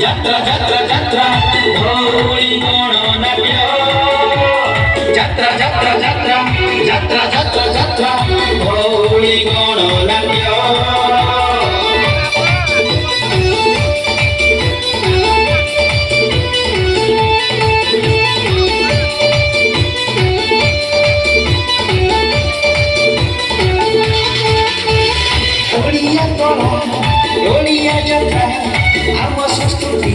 যাত্রা যাত্রা যাত্রা ধরি গণনাট্য যাত্রা যাত্রা যাত্রা যাত্রা যাত্রা যাত্রা ধরি গণনাট্য ଓଡ଼ିଆ ଯାତ୍ରା ଆମ ସଂସ୍କୃତି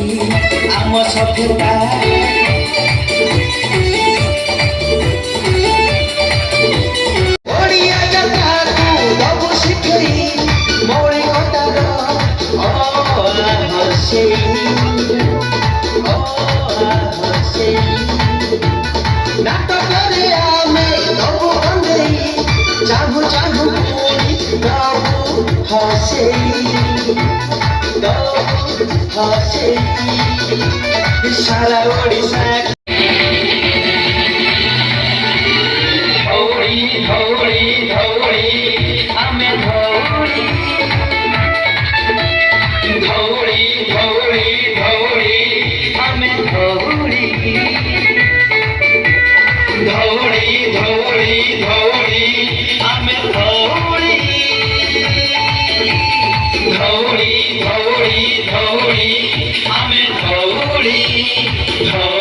ଆମ ସଭ୍ୟତା ଓଡ଼ିଆ ଯାତ୍ରାକୁ ଦବୁ ଶିଖେଇ ମୌଳିକତାର ନାଟକରେ ଆମେ ଦବୁ ବନ୍ଦେଇ ଚାହୁଁ ଚାହୁଁ ପୁଣି ଦବୁ ହସେଇ सारा ओडिशा धौड़ी धौड़ी धौड़ी आमे धौड़ी धौड़ी धौड़ी धौड़ी आमे धौड़ी धौड़ी धौड़ी धौड़ी आमे धौड़ी धौड़ी धौड़ी धौड़ी आमे धौड़ी धौड़ी